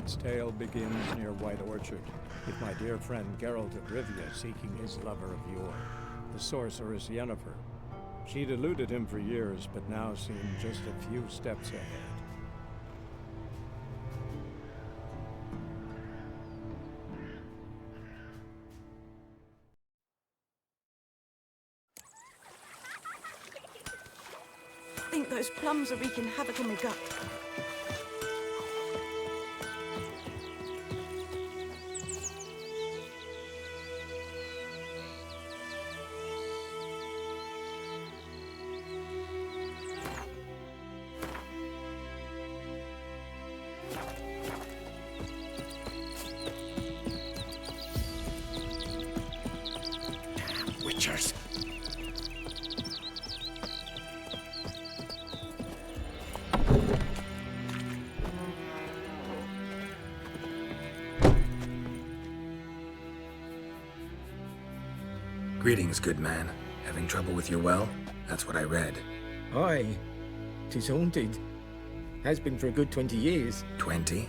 its tale begins near White Orchard, with my dear friend Geralt of Rivia seeking his lover of yore, the sorceress Yennefer. She'd eluded him for years, but now seemed just a few steps ahead. I think those plums are wreaking havoc on my gut. Witchers. Greetings, good man. Having trouble with your well? That's what I read. Aye. 'Tis haunted. Has been for a good 20 years. 20?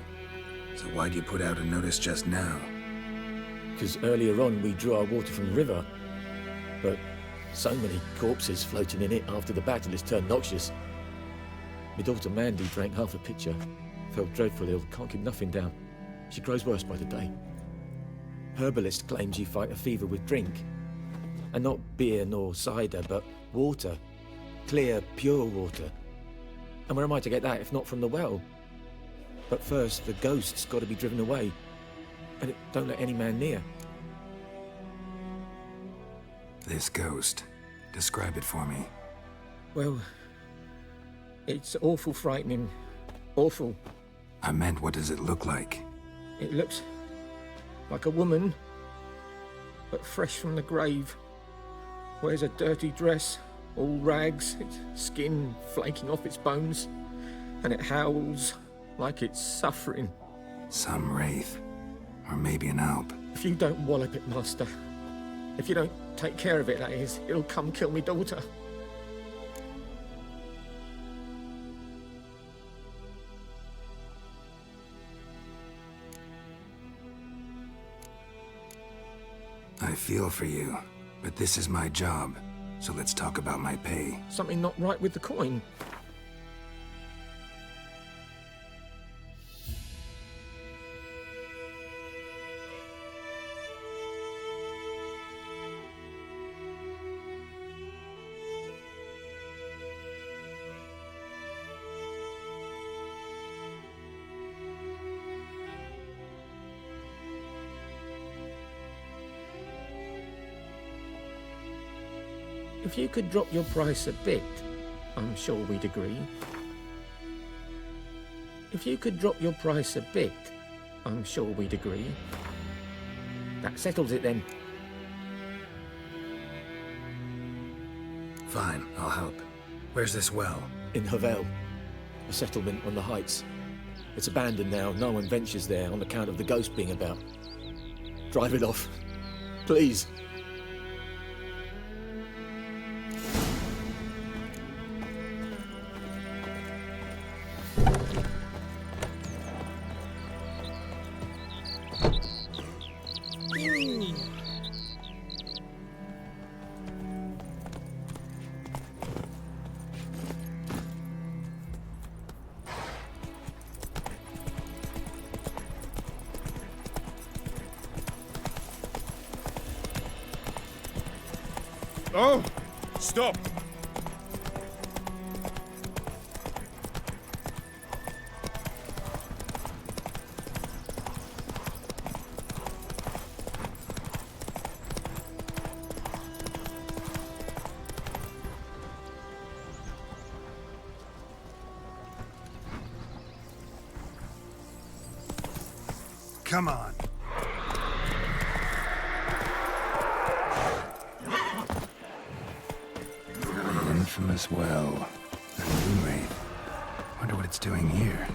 So why'd you put out a notice just now? 'Cause earlier on we drew our water from the river. But so many corpses floating in it after the battle has turned noxious. My daughter Mandy drank half a pitcher. Felt dreadful ill, can't keep nothing down. She grows worse by the day. Herbalist claims you fight a fever with drink. And not beer nor cider, but water. Clear, pure water. And where am I to get that if not from the well? But first, the ghost's got to be driven away. And it don't let any man near. This ghost. Describe it for me. Well, it's awful frightening. Awful. I meant, what does it look like? It looks like a woman, but fresh from the grave. Wears a dirty dress, all rags, its skin flaking off its bones, and it howls like it's suffering. Some wraith. Or maybe an alp. If you don't wallop it, Master, if you don't take care of it, that is, it'll come kill me daughter. I feel for you, but this is my job, so let's talk about my pay. Something not right with the coin. If you could drop your price a bit, I'm sure we'd agree. If you could drop your price a bit, I'm sure we'd agree. That settles it then. Fine, I'll help. Where's this well? In Havel, a settlement on the heights. It's abandoned now, no one ventures there on account of the ghost being about. Drive it off, please. Oh! Stop! Come on. The infamous well. A moon wraith. Wonder what it's doing here.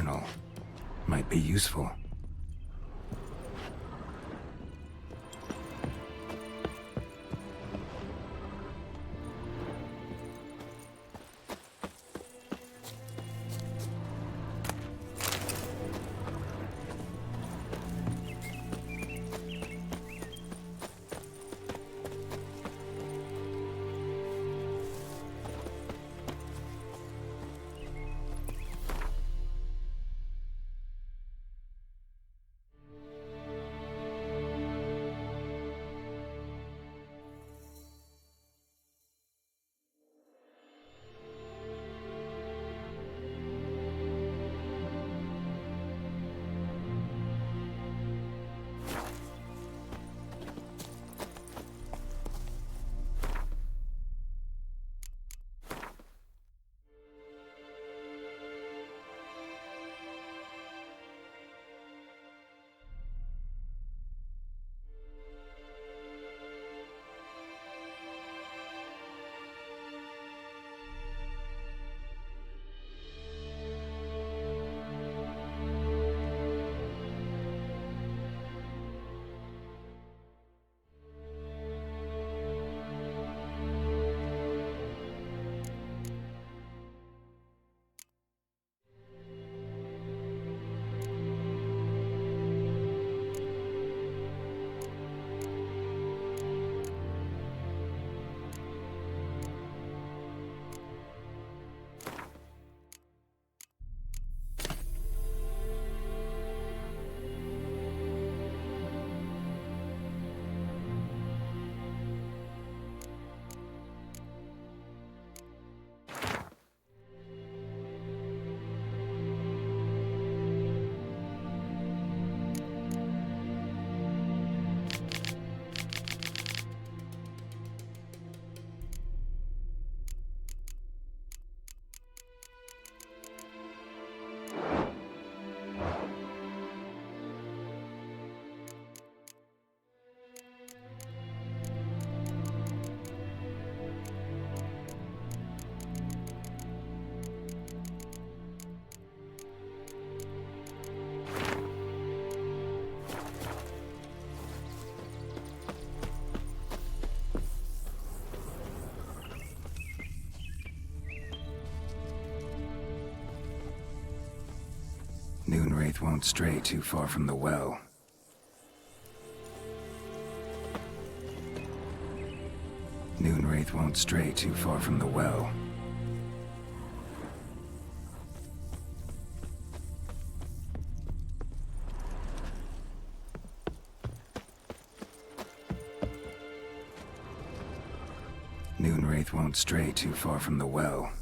journal. Might be useful. Noonwraith won't stray too far from the well. Noonwraith won't stray too far from the well. Noonwraith won't stray too far from the well.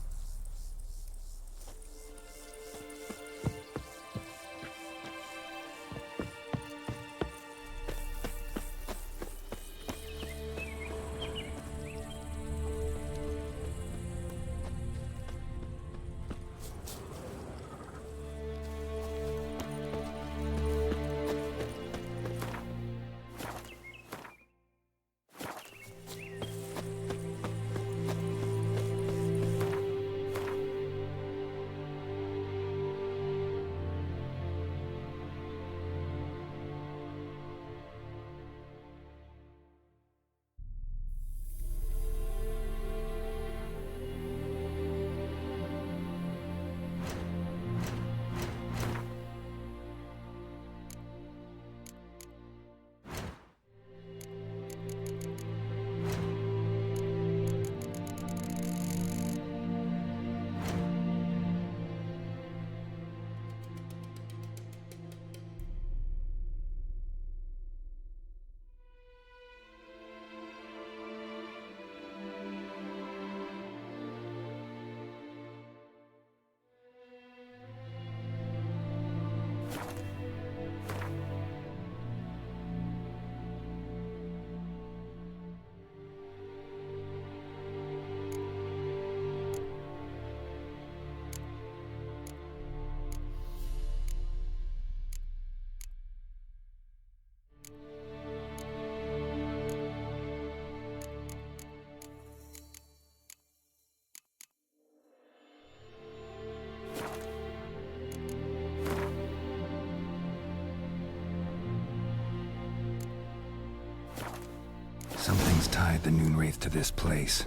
tied the Noonwraith to this place.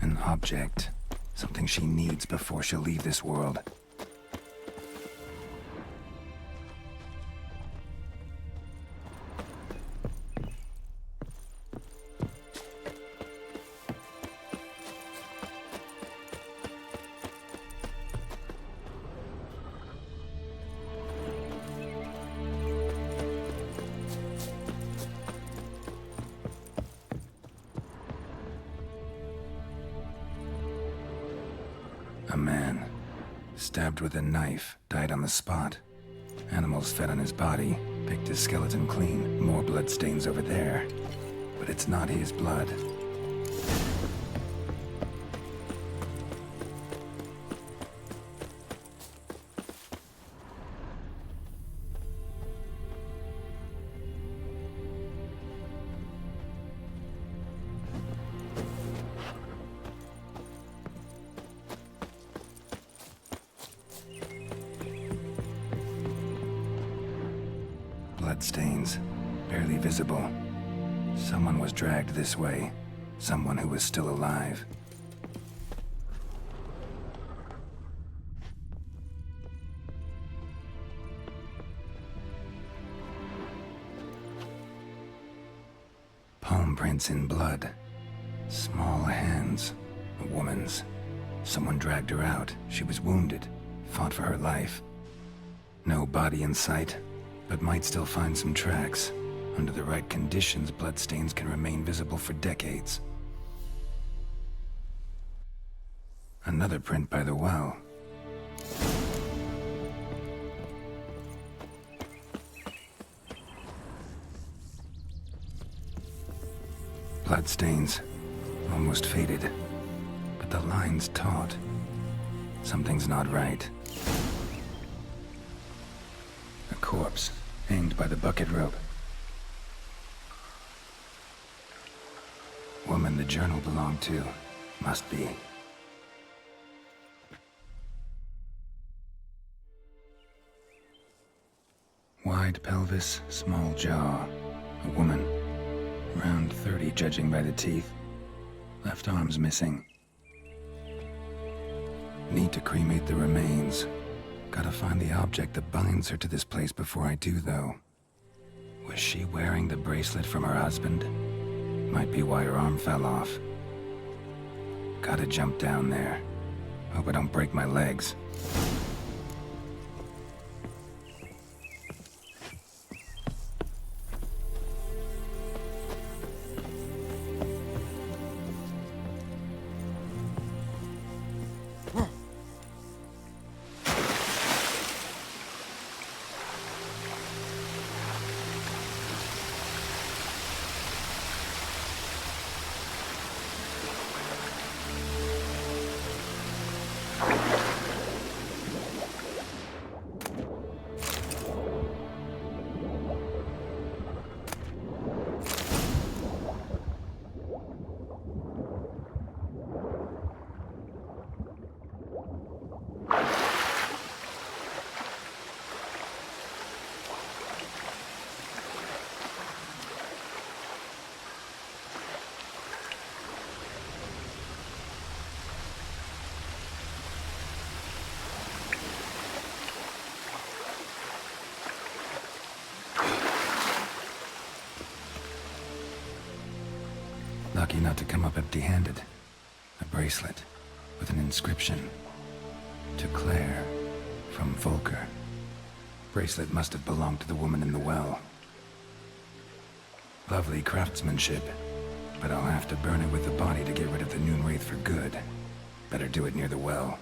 An object. Something she needs before she'll leave this world. A man, stabbed with a knife, died on the spot. Animals fed on his body, picked his skeleton clean. More bloodstains over there. But it's not his blood. Bloodstains, barely visible. Someone was dragged this way. Someone who was still alive. Palm prints in blood. Small hands. A woman's. Someone dragged her out. She was wounded. Fought for her life. No body in sight, but might still find some tracks. Under the right conditions, bloodstains can remain visible for decades. Another print by the well. Bloodstains, almost faded, but the line's taut. Something's not right. A corpse, hanged by the bucket rope. Woman the journal belonged to. Must be. Wide pelvis, small jaw. A woman. Around 30, judging by the teeth. Left arm's missing. Need to cremate the remains. Gotta find the object that binds her to this place before I do, though. Was she wearing the bracelet from her husband? Might be why her arm fell off. Gotta jump down there. Hope I don't break my legs. Lucky not to come up empty-handed. A bracelet with an inscription. To Claire, from Volker. Bracelet must have belonged to the woman in the well. Lovely craftsmanship, but I'll have to burn it with the body to get rid of the Noonwraith for good. Better do it near the well.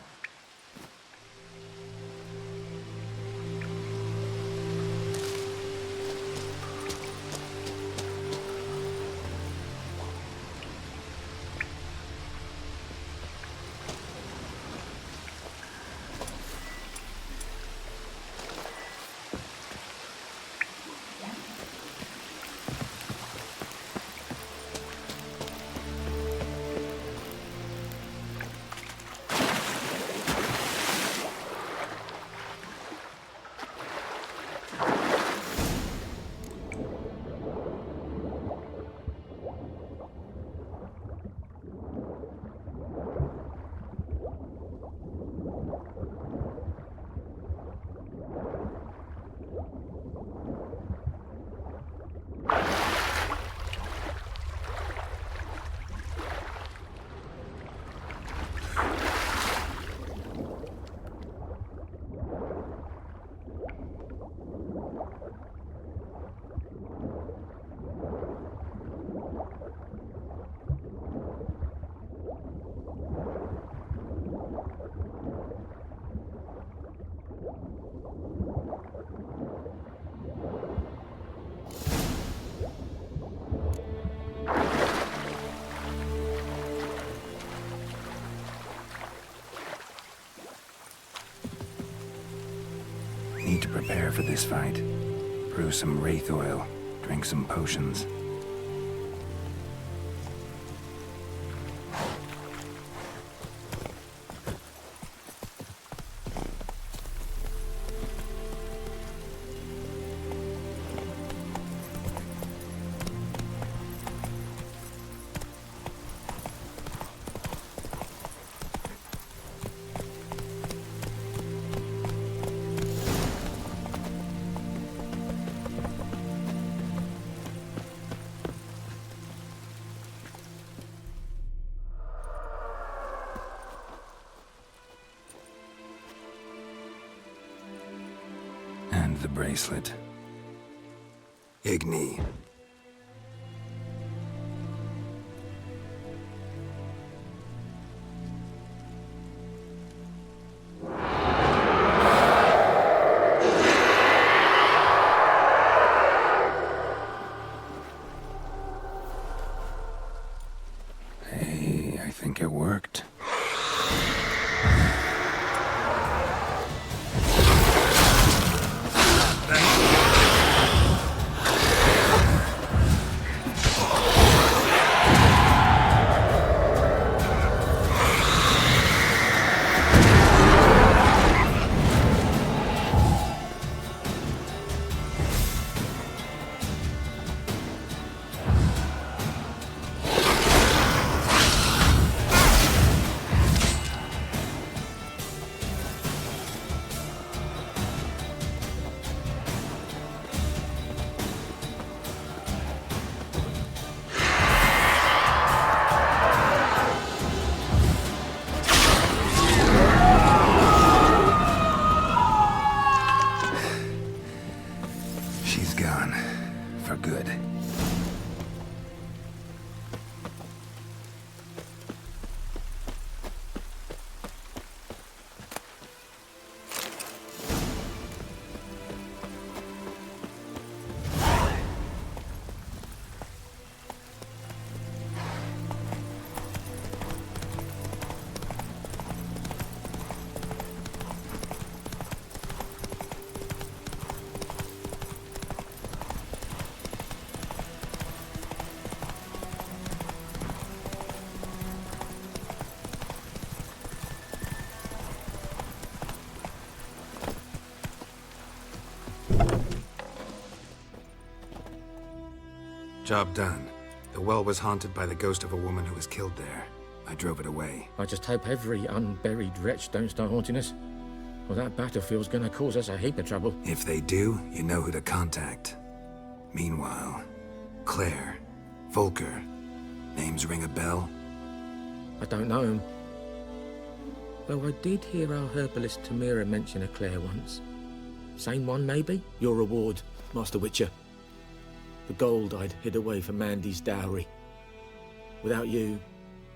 Prepare for this fight. Brew some wraith oil. Drink some potions. And the bracelet. Igni. Hey, I think it worked. She's gone. For good. Job done. The well was haunted by the ghost of a woman who was killed there. I drove it away. I just hope every unburied wretch don't start haunting us. Well, that battlefield's gonna cause us a heap of trouble. If they do, you know who to contact. Meanwhile, Claire, Volker, names ring a bell? I don't know him. Though I did hear our herbalist Tamira mention a Claire once. Same one, maybe? Your reward, Master Witcher. The gold I'd hid away for Mandy's dowry. Without you,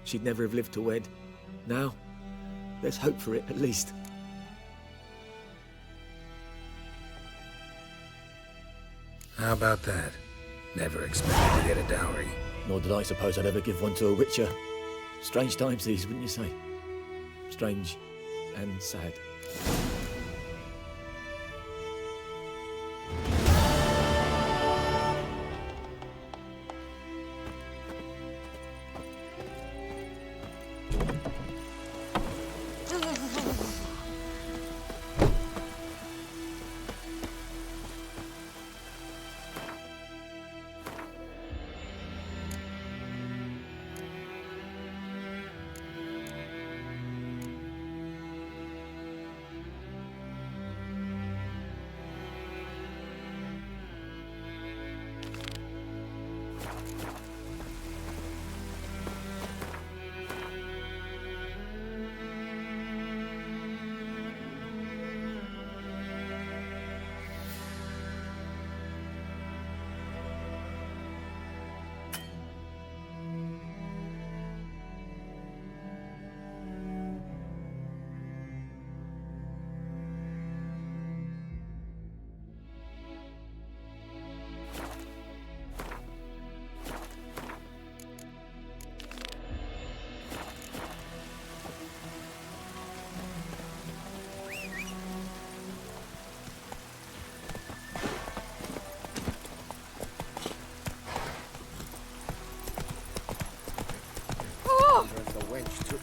she'd never have lived to wed. Now, there's hope for it, at least. How about that? Never expected to get a dowry. Nor did I suppose I'd ever give one to a Witcher. Strange times these, wouldn't you say? Strange and sad.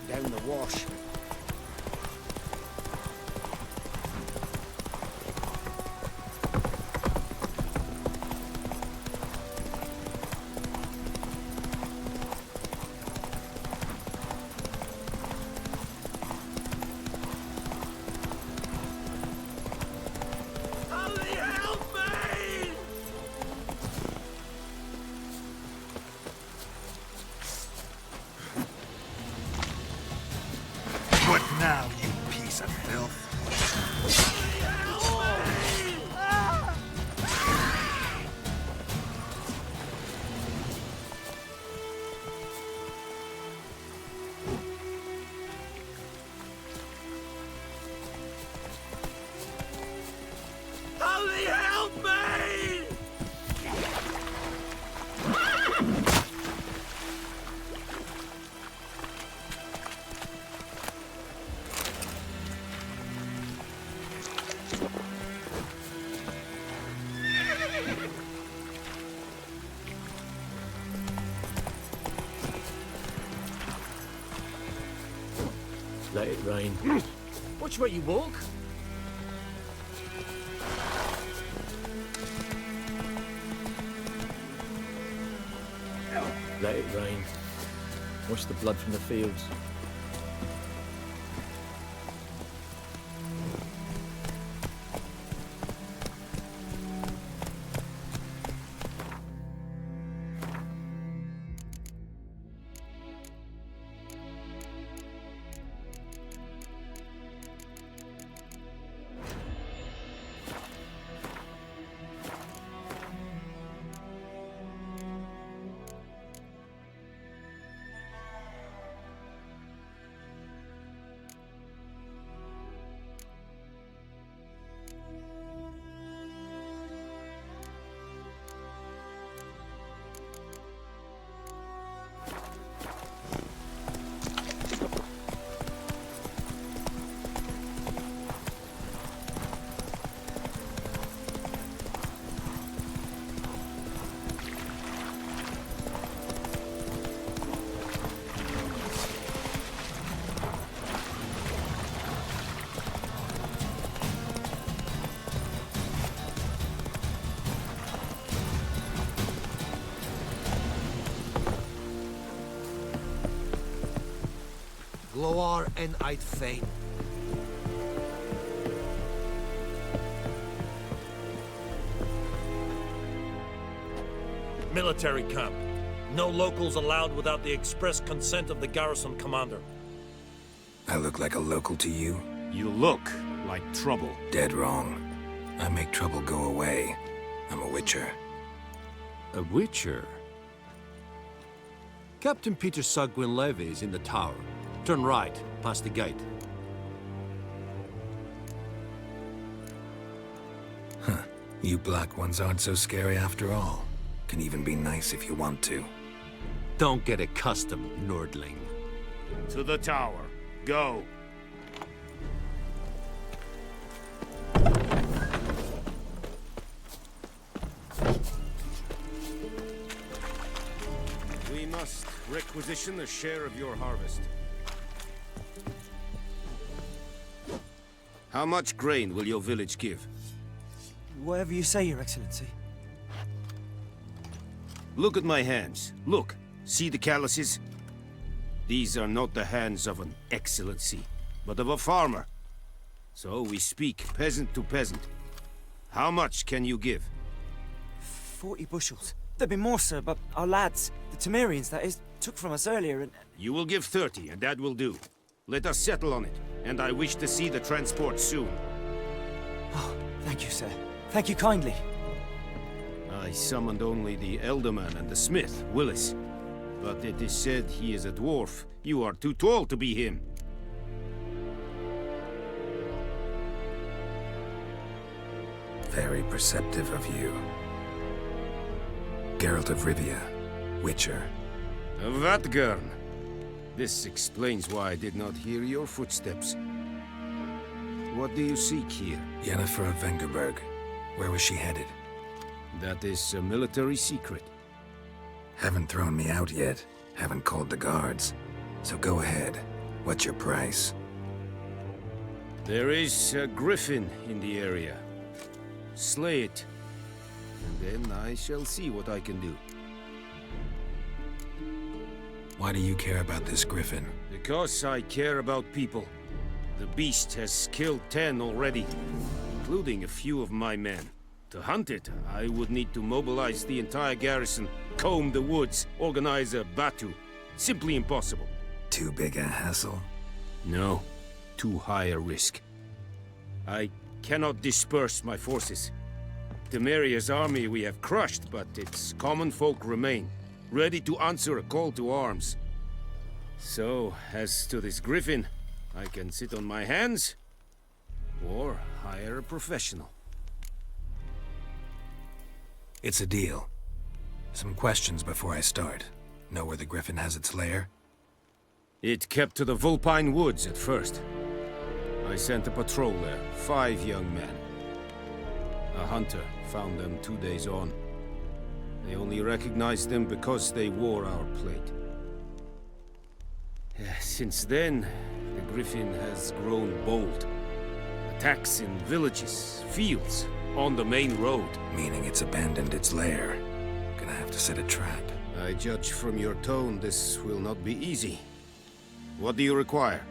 down the wash. What now, you piece of filth? Let it rain. Watch where you walk. Let it rain. Wash the blood from the fields. Gloar en uit Fane. Military camp. No locals allowed without the express consent of the garrison commander. I look like a local to you? You look like trouble. Dead wrong. I make trouble go away. I'm a witcher. A witcher? Captain Peter Saar Gwynleve is in the tower. Turn right, past the gate. Huh. You black ones aren't so scary after all. Can even be nice if you want to. Don't get accustomed, Nordling. To the tower. Go. We must requisition a share of your harvest. How much grain will your village give? Whatever you say, Your Excellency. Look at my hands. Look. See the calluses? These are not the hands of an excellency, but of a farmer. So we speak peasant to peasant. How much can you give? 40 bushels. There'd be more, sir, but our lads, the Temerians, that is, took from us earlier and... You will give 30, and that will do. Let us settle on it, and I wish to see the transport soon. Oh, thank you, sir. Thank you kindly. I summoned only the Elderman and the smith, Willis. But it is said he is a dwarf. You are too tall to be him. Very perceptive of you. Geralt of Rivia, Witcher. Vatgern. This explains why I did not hear your footsteps. What do you seek here? Yennefer of Vengerberg. Where was she headed? That is a military secret. Haven't thrown me out yet. Haven't called the guards. So go ahead. What's your price? There is a griffin in the area. Slay it, and then I shall see what I can do. Why do you care about this griffin? Because I care about people. The beast has killed 10 already, including a few of my men. To hunt it, I would need to mobilize the entire garrison, comb the woods, organize a batu. Simply impossible. Too big a hassle? No, too high a risk. I cannot disperse my forces. Temeria's army we have crushed, but its common folk remain, ready to answer a call to arms. So, as to this griffin, I can sit on my hands, or hire a professional. It's a deal. Some questions before I start. Know where the griffin has its lair? It kept to the Vulpine Woods at first. I sent a patrol there, 5 young men. A hunter found them 2 days on. They only recognized them because they wore our plate. Since then, the griffin has grown bold. Attacks in villages, fields, on the main road. Meaning it's abandoned its lair. Gonna have to set a trap. I judge from your tone this will not be easy. What do you require?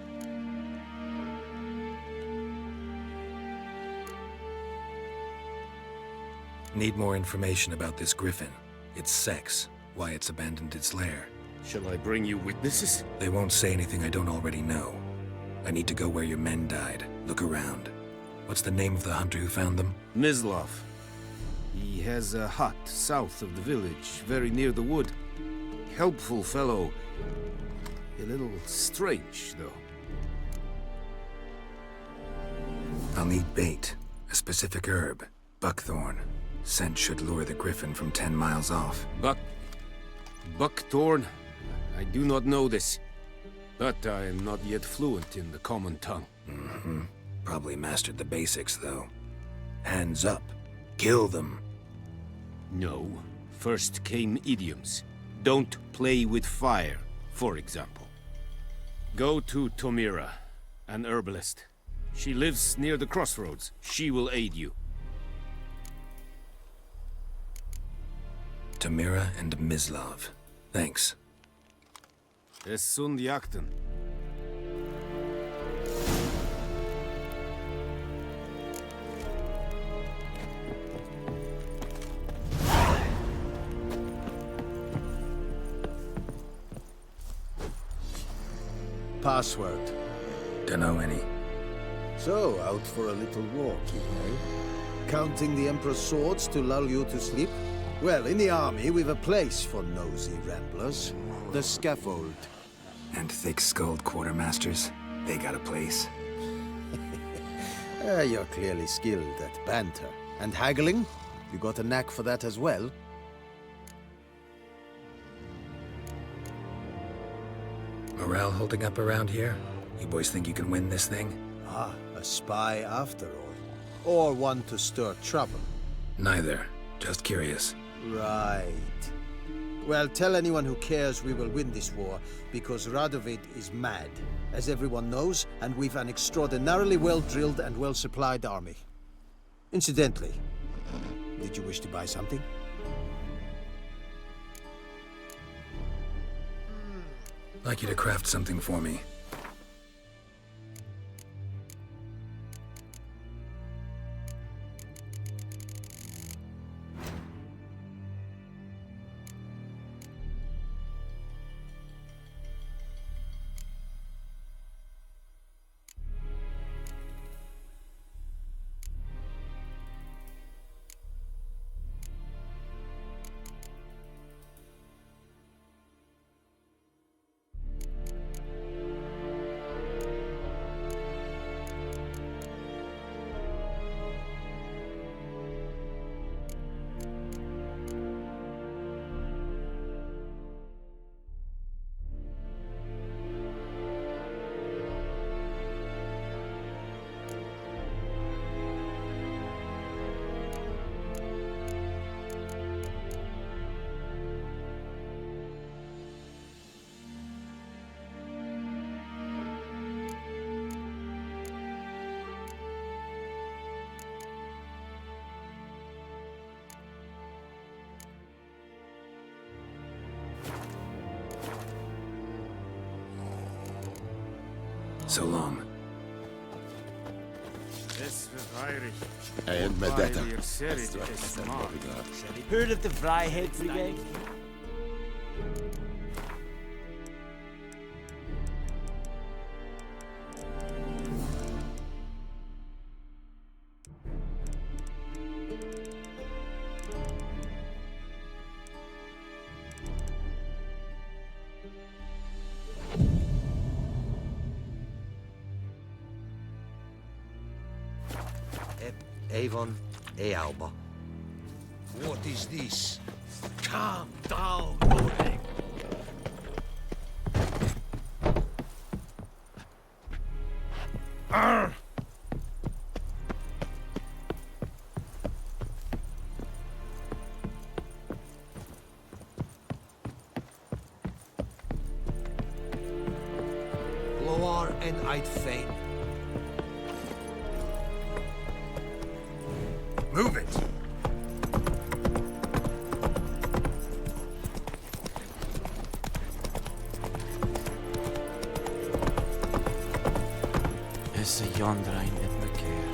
Need more information about this griffin. Its sex, why it's abandoned its lair. Shall I bring you witnesses? They won't say anything I don't already know. I need to go where your men died. Look around. What's the name of the hunter who found them? Mislav. He has a hut south of the village, very near the wood. Helpful fellow. A little strange, though. I'll need bait. A specific herb. Buckthorn. Scent should lure the griffin from 10 miles off. Buckthorn? I do not know this. But I am not yet fluent in the common tongue. Mm-hmm. Probably mastered the basics, though. Hands up. Kill them. No. First came idioms. Don't play with fire, for example. Go to Tomira, an herbalist. She lives near the crossroads. She will aid you. Tamira and Mislav. Thanks. Es sunt jakten. Password. Dunno any. So, out for a little walk, you know? Counting the Emperor's swords to lull you to sleep? Well, in the army, we've a place for nosy ramblers. The scaffold. And thick-skulled quartermasters. They got a place. You're clearly skilled at banter. And haggling? You got a knack for that as well? Morale holding up around here? You boys think you can win this thing? Ah, a spy after all. Or one to stir trouble. Neither. Just curious. Right. Well, tell anyone who cares we will win this war, because Radovid is mad, as everyone knows, and we've an extraordinarily well-drilled and well-supplied army. Incidentally, did you wish to buy something? Like you to craft something for me. so long. And Medetta. Heard of the Vryhead Brigade? Avon Ealba. What is this? Calm down, Roderick. Loar and I'd fain. Move it! Is a yonder ein in McCare.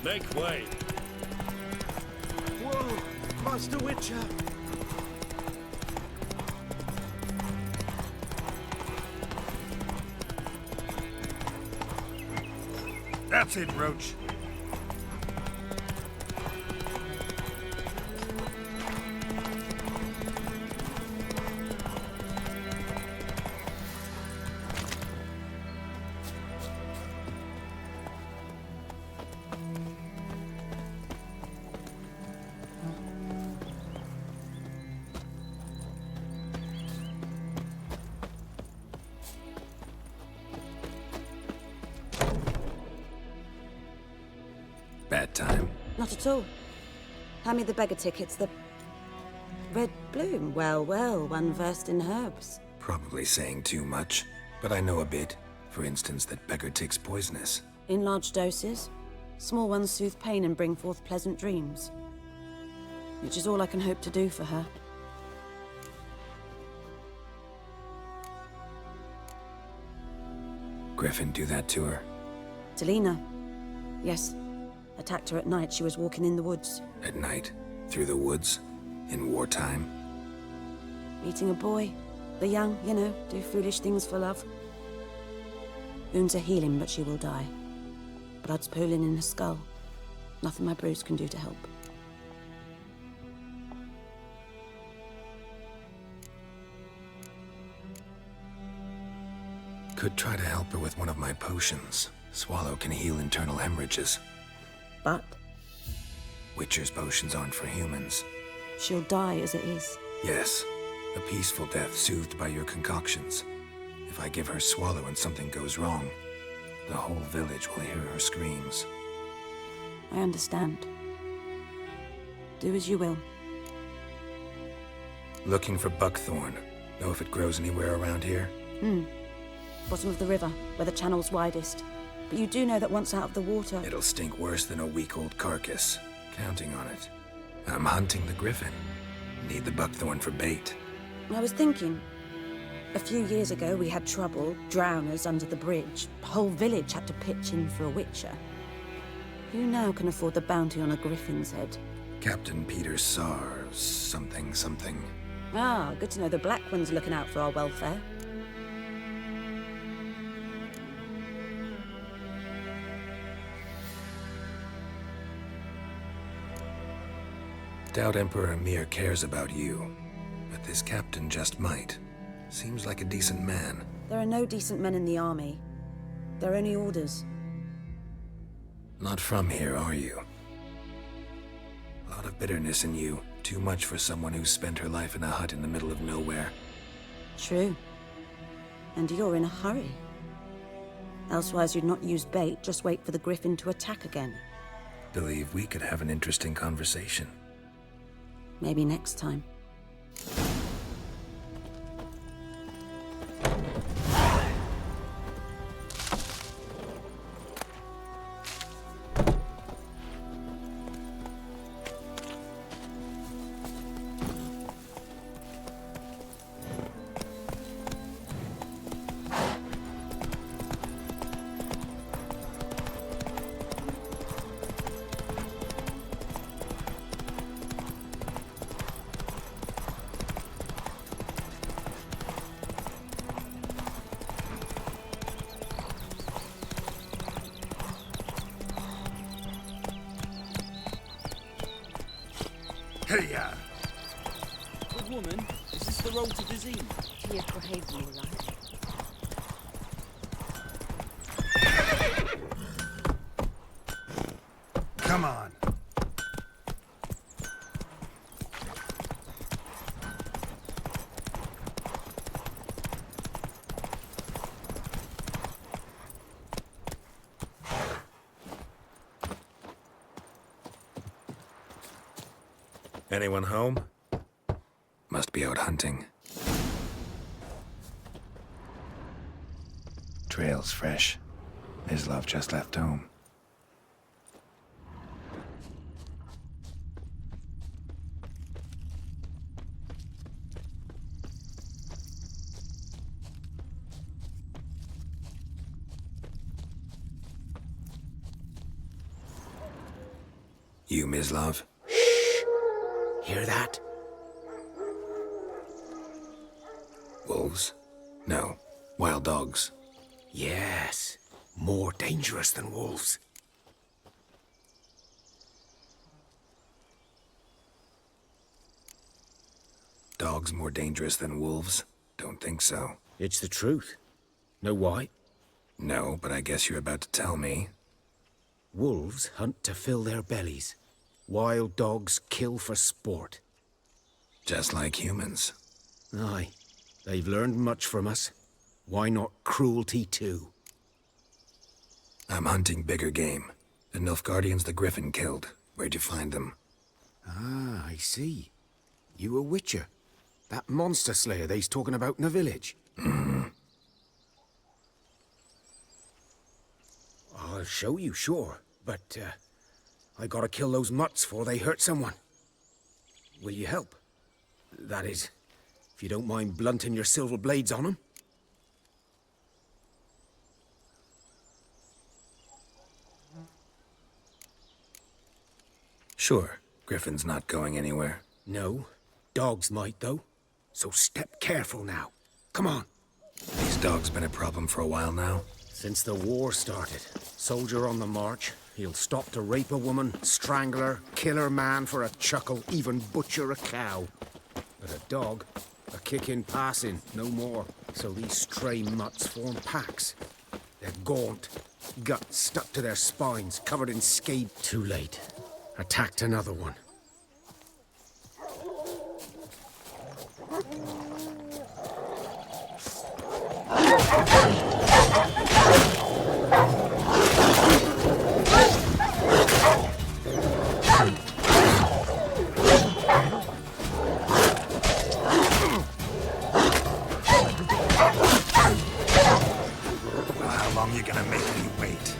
Make way. Whoa! Master Witcher! That's it, Roach. Bad time. Not at all. Hand me the beggar tickets, the red bloom. Well, well, one versed in herbs. Probably saying too much, but I know a bit. For instance, that beggar tick's poisonous. In large doses. Small ones soothe pain and bring forth pleasant dreams. Which is all I can hope to do for her. Griffin do that to her? Delina. Yes. Attacked her at night. She was walking in the woods. At night? Through the woods? In wartime? Meeting a boy. The young, you know, do foolish things for love. Wounds are healing, but she will die. Blood's pooling in her skull. Nothing my bruise can do to help. Could try to help her with one of my potions. Swallow can heal internal hemorrhages. But Witcher's potions aren't for humans. she'll die as it is. Yes, a peaceful death soothed by your concoctions. If I give her Swallow and something goes wrong, the whole village will hear her screams. I understand. Do as you will. Looking for buckthorn. Know if it grows anywhere around here? Bottom of the river, where the channel's widest. But you do know that once out of the water... It'll stink worse than a week-old carcass. Counting on it. I'm hunting the griffin. Need the buckthorn for bait. I was thinking... A few years ago, we had trouble, drowners under the bridge. The whole village had to pitch in for a witcher. Who now can afford the bounty on a griffin's head? Captain Peter Sar, something. Ah, good to know the Black One's looking out for our welfare. Doubt Emperor Emir cares about you, but this captain just might. Seems like a decent man. There are no decent men in the army. They're only orders. Not from here, are you? A lot of bitterness in you. Too much for someone who's spent her life in a hut in the middle of nowhere. True. And you're in a hurry. Elsewise you'd not use bait, just wait for the griffin to attack again. Believe we could have an interesting conversation. Maybe next time. Hey-ya! Good woman, is this the road to Dizim? Here for Haven, you like. Come on. Anyone home? Must be out hunting. Trail's fresh. Mislav just left home. You, Mislav? Hear that? Wolves? No. Wild dogs. Yes. More dangerous than wolves. Dogs more dangerous than wolves? Don't think so. It's the truth. Know why? No, but I guess you're about to tell me. Wolves hunt to fill their bellies. Wild dogs kill for sport. Just like humans. Aye. They've learned much from us. Why not cruelty too? I'm hunting bigger game. The Nilfgaardians the Griffin killed. Where'd you find them? Ah, I see. You a witcher. That monster slayer they's talking about in the village. Mm-hmm. I'll show you, sure. But, I gotta kill those mutts before they hurt someone. Will you help? That is, if you don't mind blunting your silver blades on them. Sure. Griffin's not going anywhere. No. Dogs might, though. So step careful now. Come on. These dogs been a problem for a while now? Since the war started. Soldier on the march. He'll stop to rape a woman, strangle her, kill her man for a chuckle, even butcher a cow. But a dog, a kick in passing, no more. So these stray mutts form packs. They're gaunt, guts stuck to their spines, covered in scab. Too late. Attacked another one. How long you gonna make me wait?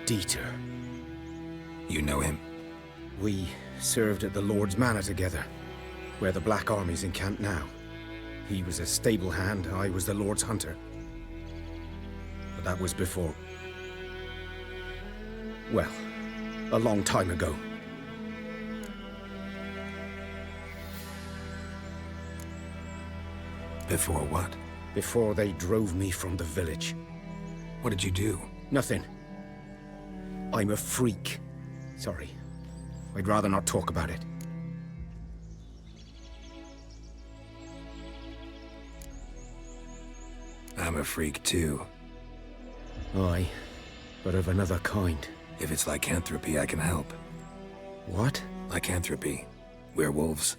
Dieter. You know him? We served at the Lord's Manor together, where the Black Army's encamped now. He was a stable hand, I was the Lord's hunter. But that was before... well, a long time ago. Before what? Before they drove me from the village. What did you do? Nothing. I'm a freak. Sorry. I'd rather not talk about it. I'm a freak too. Aye, but of another kind. If it's lycanthropy, I can help. What? Lycanthropy. Werewolves.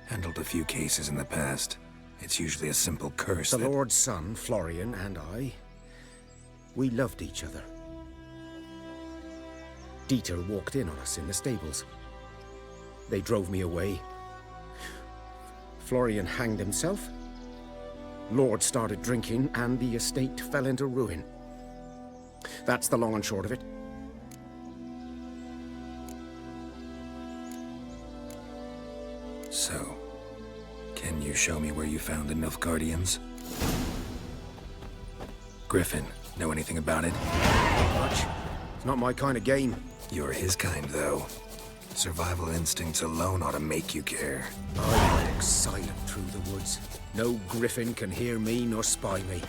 Handled a few cases in the past. It's usually a simple curse The Lord's son, Florian, and I, we loved each other. Dieter walked in on us in the stables. They drove me away. Florian hanged himself. Lord started drinking, and the estate fell into ruin. That's the long and short of it. So, can you show me where you found the Nilfgaardians? Griffin, know anything about it? Not much. It's not my kind of game. You're his kind, though. Survival instincts alone ought to make you care. I walk silent through the woods. No griffin can hear me nor spy me.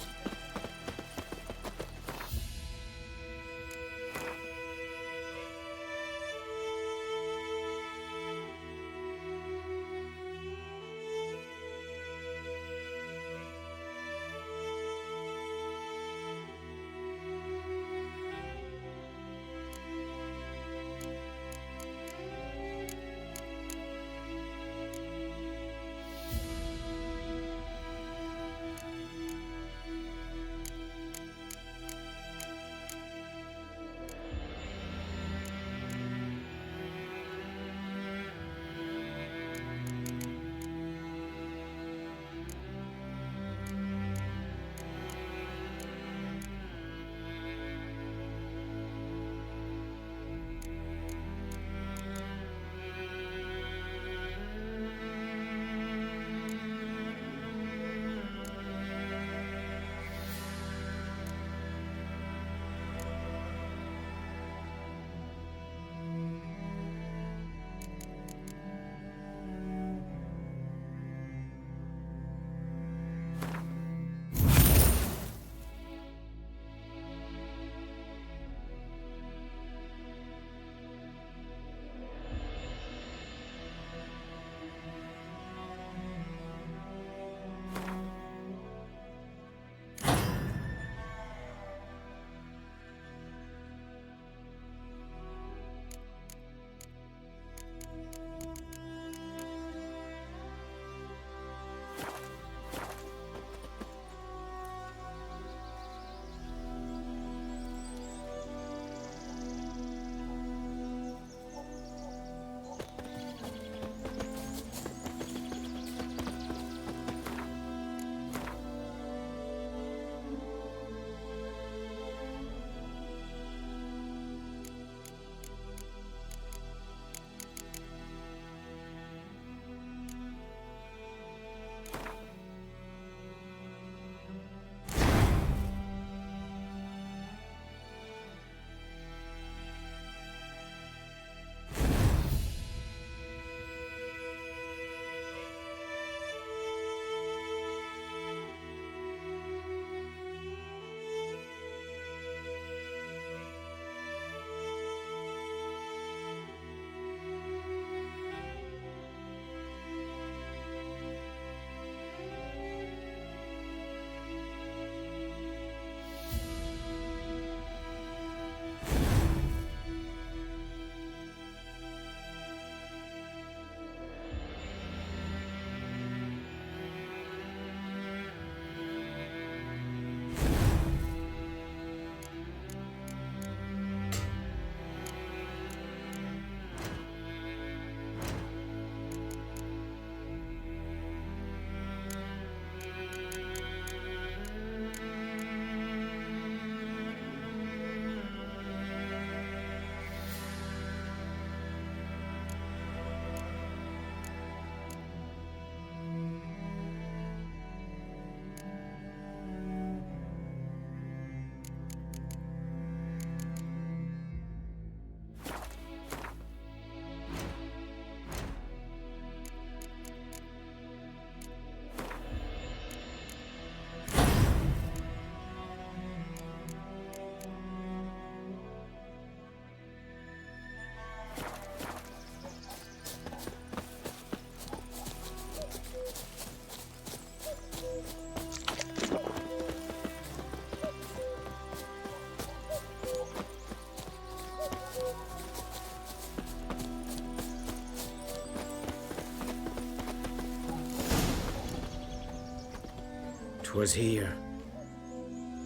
Was here.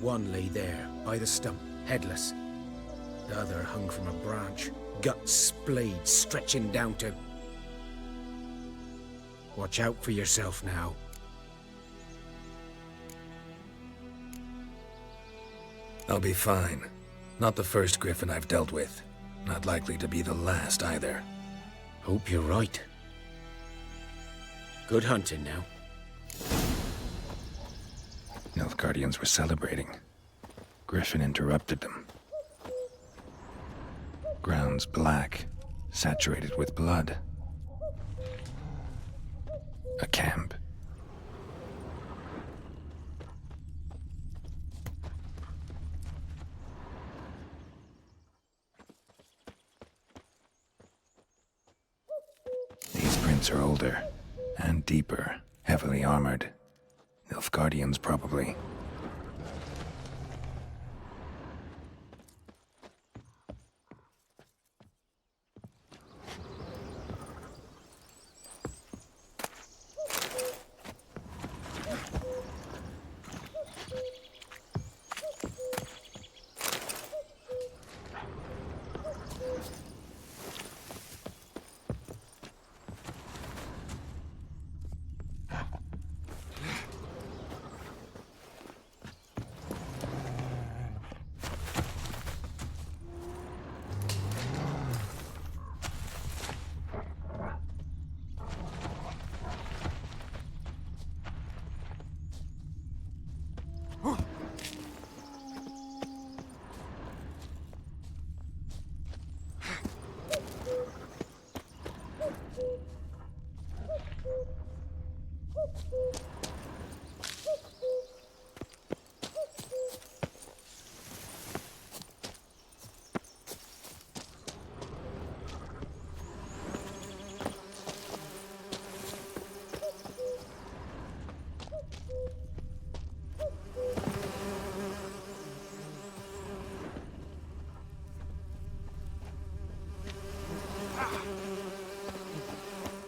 One lay there, by the stump, headless. The other hung from a branch, guts splayed, stretching down to... Watch out for yourself now. I'll be fine. Not the first griffin I've dealt with. Not likely to be the last, either. Hope you're right. Good hunting now. Nilfgaardians were celebrating. Griffin interrupted them. Ground's black, saturated with blood. A camp. These prints are older and deeper, heavily armored. Nilfgaardians, probably.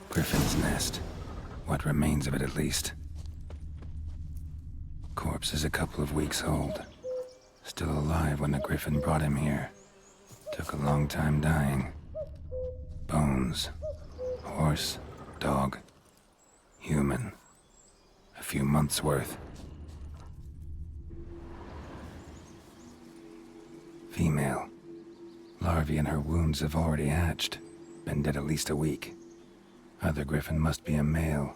Griffin's nest. What remains of it, at least. Corpse is a couple of weeks old. Still alive when the Griffin brought him here. Took a long time dying. Bones. Horse. Dog. Human. A few months' worth. Female. Larvae in her wounds have already hatched. Been dead at least a week. Other Griffin must be a male.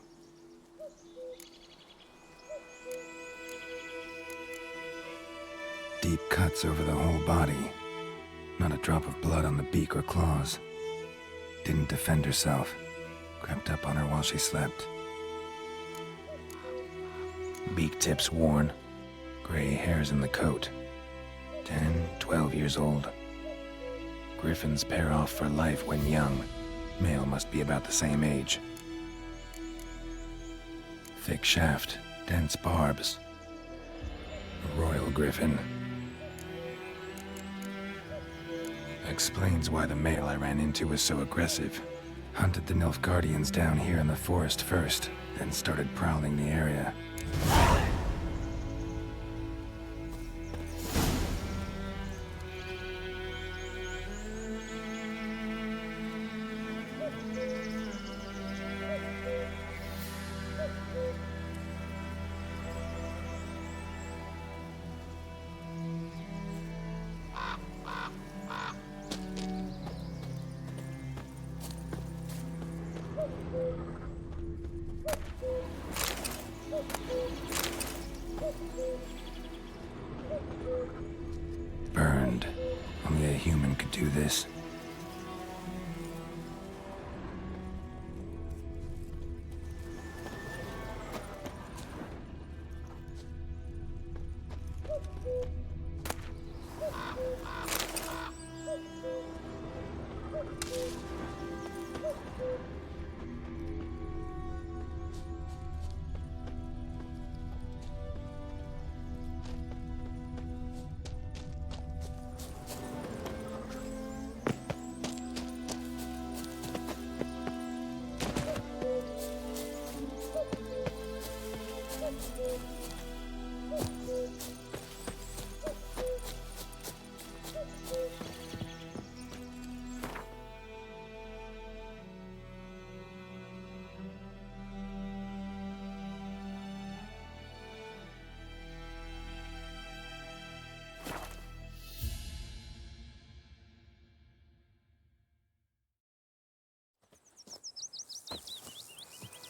Deep cuts over the whole body. Not a drop of blood on the beak or claws. Didn't defend herself. Crept up on her while she slept. Beak tips worn. Gray hairs in the coat. 10, 12 years old. Griffins pair off for life when young. Male must be about the same age. Thick shaft, dense barbs. A royal griffin. Explains why the male I ran into was so aggressive. Hunted the Nilfgaardians down here in the forest first, then started prowling the area. Burned. Only a human could do this.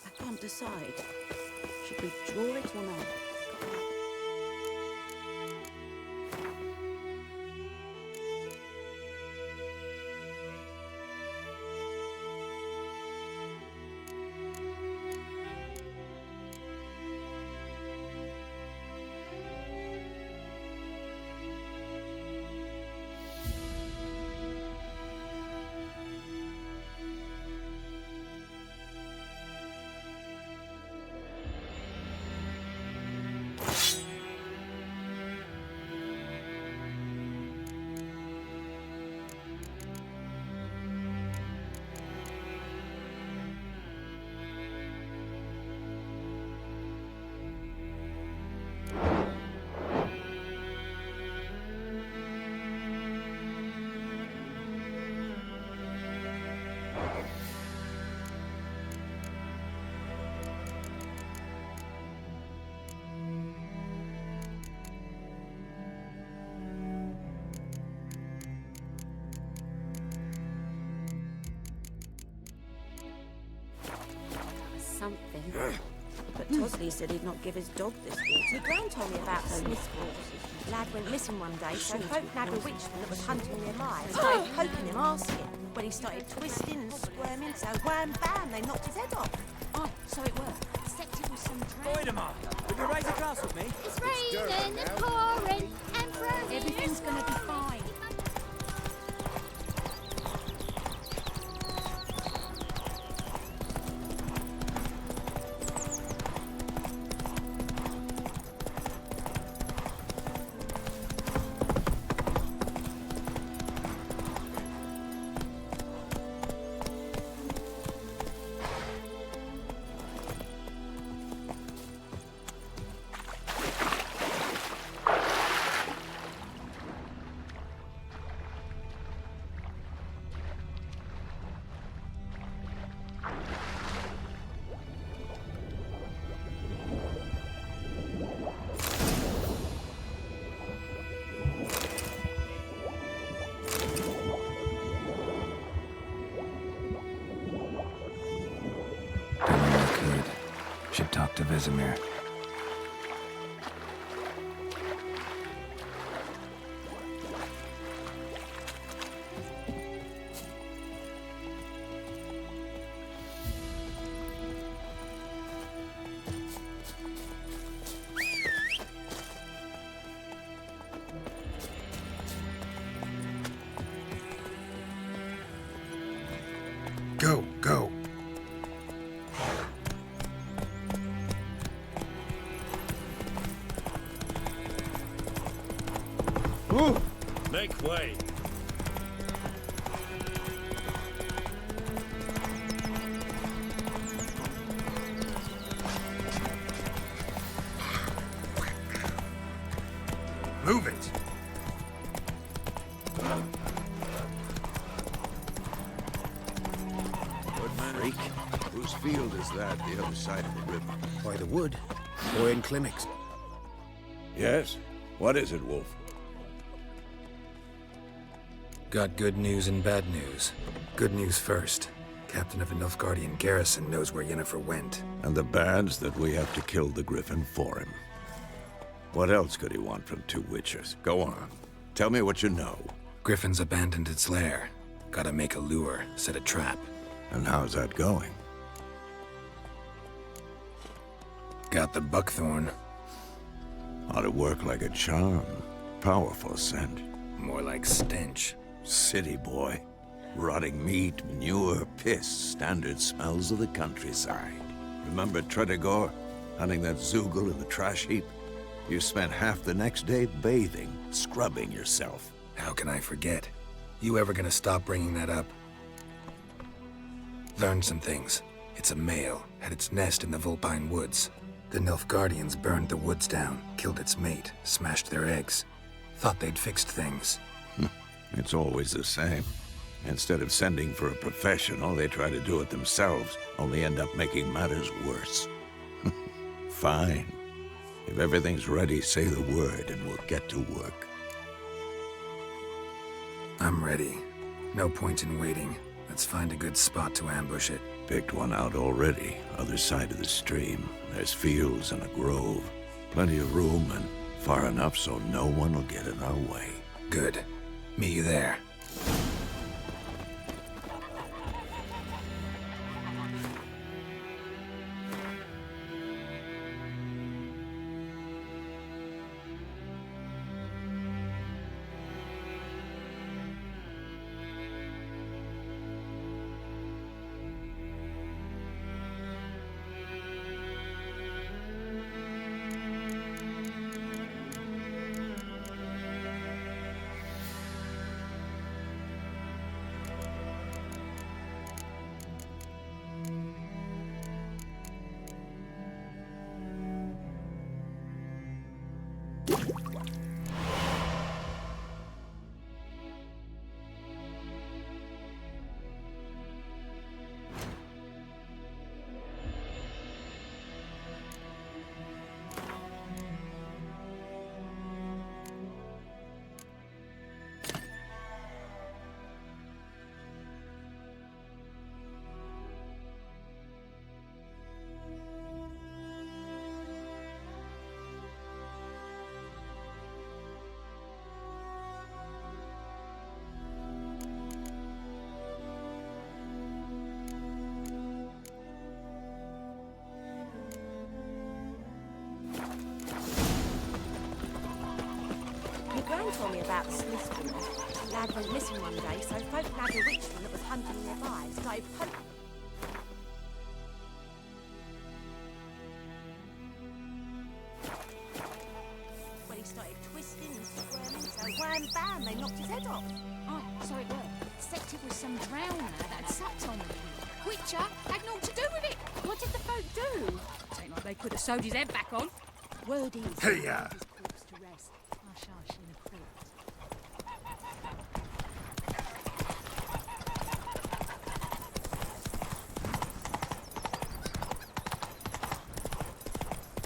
I can't decide. Should we draw it or not? something. But Tosley said he'd not give his dog this water. Gran told me about the Smith horse. Lad went missing one day, so folk nabbed a witchman that was hunting their lives. Started poking him, asking. When he started twisting and squirming, so wham bam, they knocked his head off. Oh, so it worked. Except it was some Voidemar, would you raise a glass with me? It's raining and pouring and frozen. Everything's gonna be fine. Should talk to Vesemir. Go, go. Ooh. Make way. Move it. Freak. Whose field is that, the other side of the river? By the wood. Boy in Clinics. Yes? What is it, Wolf? Got good news and bad news. Good news first. Captain of a Nilfgaardian garrison knows where Yennefer went. And the bad's that we have to kill the Griffin for him. What else could he want from two witchers? Go on. Tell me what you know. Griffin's abandoned its lair. Gotta make a lure, set a trap. And how's that going? Got the buckthorn. Ought to work like a charm. Powerful scent. More like stench. City boy. Rotting meat, manure, piss. Standard smells of the countryside. Remember Tredegor? Hunting that Zoogle in the trash heap? You spent half the next day bathing, scrubbing yourself. How can I forget? You ever gonna stop bringing that up? Learned some things. It's a male, had its nest in the Vulpine Woods. The Nilfgaardians burned the woods down, killed its mate, smashed their eggs. Thought they'd fixed things. It's always the same. Instead of sending for a professional, they try to do it themselves, only end up making matters worse. Fine. If everything's ready, say the word and we'll get to work. I'm ready. No point in waiting. Let's find a good spot to ambush it. Picked one out already, other side of the stream. There's fields and a grove. Plenty of room and far enough so no one will get in our way. Good. Meet you there. about Smith's boy. Lad went missing one day, so folk nabbed a witch one that was hunting nearby and started poking. When he started twisting and squirming, so wham bam, they knocked his head off. Oh, so it were. Except it was some drowner that had sucked on him. Witcher had naught to do with it. What did the folk do? Ain't like they could have sewed his head back on. Word is, Hey, his corpse to rest. Hush, hush, in a crypt.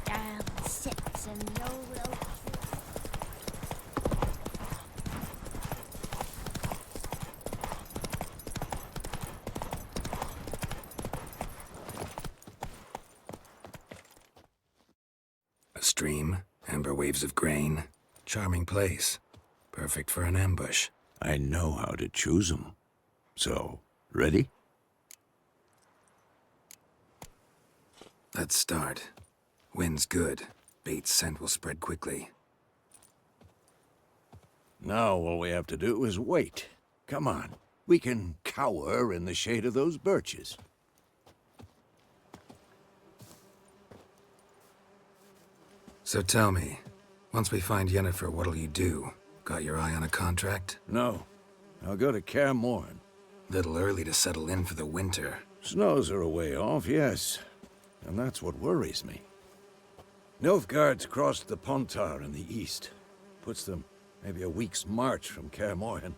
Down sits and no road. A stream, amber waves of grain. Charming place. Perfect for an ambush. I know how to choose 'em. So, ready? Let's start. Wind's good. Bait's scent will spread quickly. Now all we have to do is wait. Come on. We can cower in the shade of those birches. So tell me, once we find Yennefer, what'll you do? Got your eye on a contract? No. I'll go to Kaer Morhen. Little early to settle in for the winter. Snows are a way off, yes. And that's what worries me. Nilfgaard's crossed the Pontar in the east. Puts them maybe a week's march from Kaer Morhen.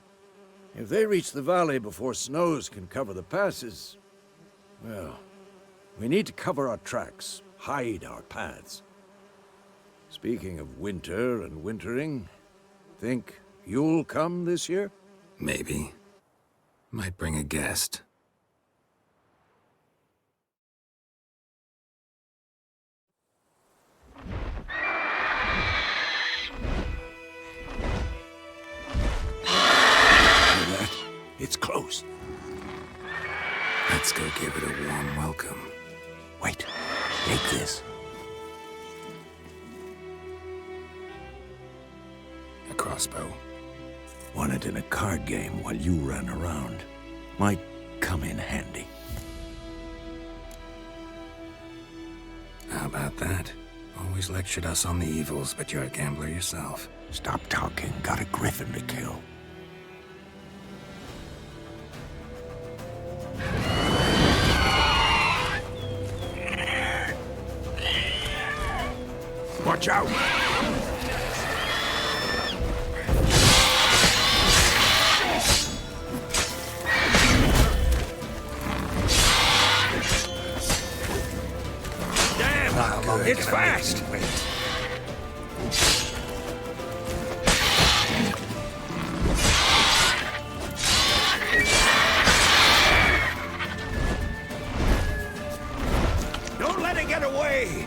If they reach the valley before snows can cover the passes, well, we need to cover our tracks, hide our paths. Speaking of winter and wintering, think you'll come this year? Maybe. Might bring a guest. Hear that? It's close. Let's go give it a warm welcome. Wait, take this. A crossbow. Won it in a card game while you ran around. Might come in handy. How about that? Always lectured us on the evils, but you're a gambler yourself. Stop talking. Got a griffin to kill. Watch out! Damn! It's fast! Don't let it get away!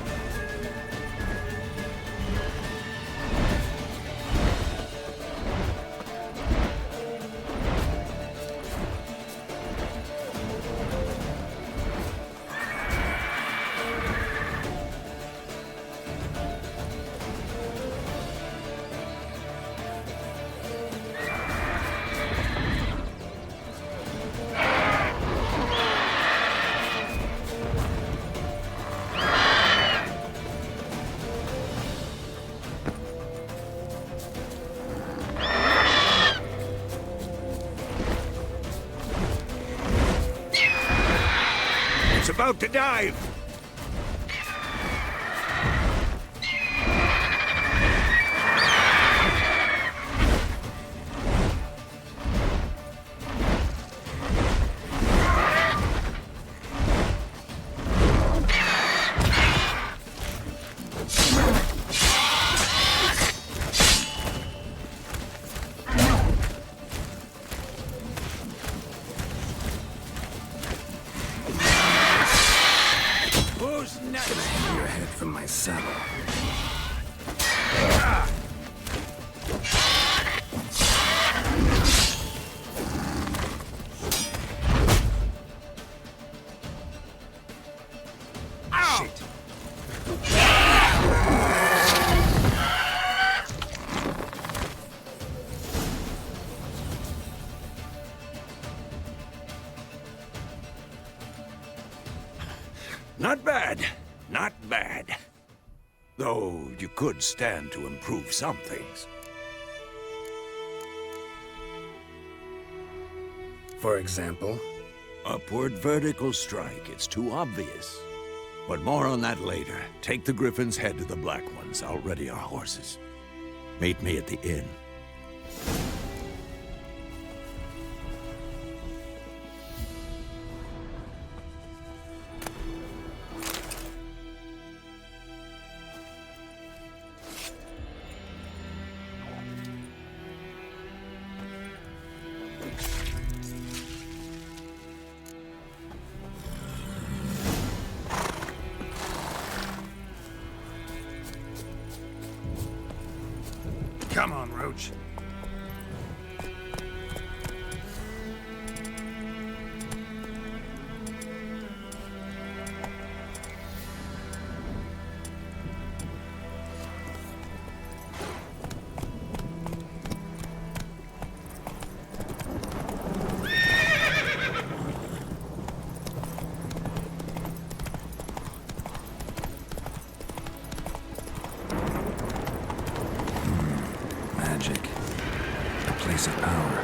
It's about to dive! Who's next? Gonna hang your head from my saddle. Not bad. Not bad. Though you could stand to improve some things. For example? Upward vertical strike. It's too obvious. But more on that later. Take the Griffin's head to the Black Ones. I'll ready our horses. Meet me at the inn. Come on, Roach. Magic. A place of power.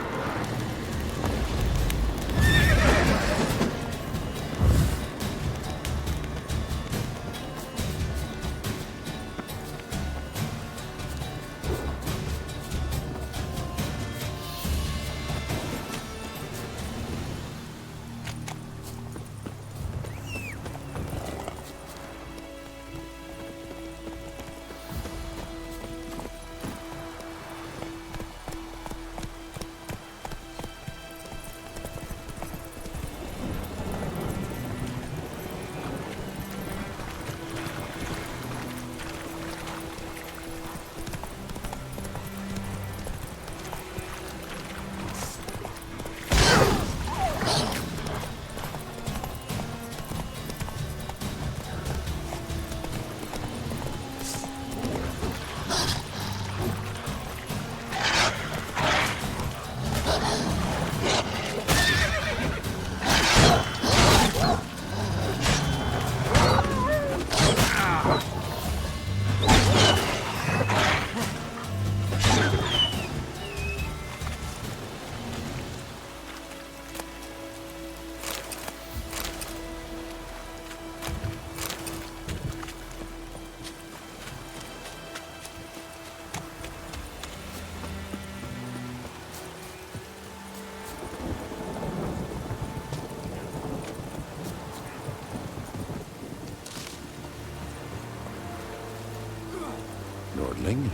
Nordling?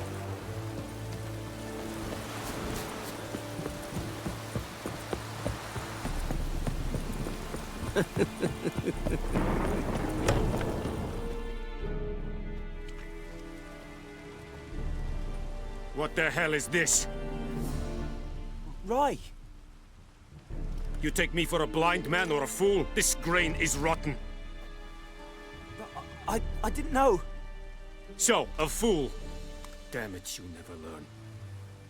What the hell is this? Rye! You take me for a blind man or a fool? This grain is rotten. I didn't know. So, a fool. Damn it, you never learn.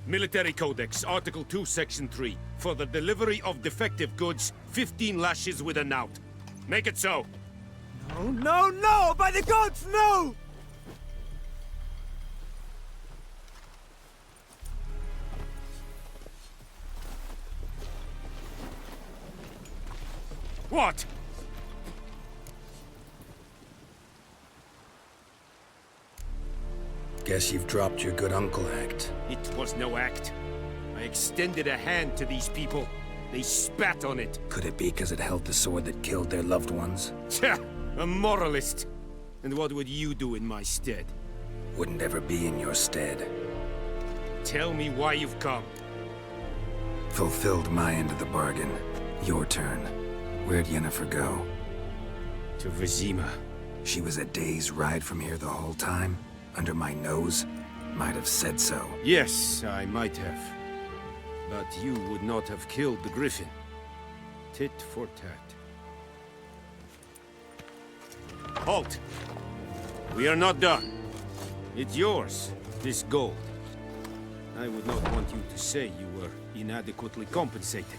Military Codex, Article 2, Section 3. For the delivery of defective goods, 15 lashes with a knout. Make it so. No, no, no! By the gods, no! What? Guess you've dropped your good uncle act. It was no act. I extended a hand to these people. They spat on it. Could it be because it held the sword that killed their loved ones? Tja, a moralist. And what would you do in my stead? Wouldn't ever be in your stead. Tell me why you've come. Fulfilled my end of the bargain. Your turn. Where'd Yennefer go? To Vizima. She was a day's ride from here the whole time? Under my nose? Might have said so. Yes, I might have. But you would not have killed the Griffin. Tit for tat. Halt! We are not done. It's yours, this gold. I would not want you to say you were inadequately compensated.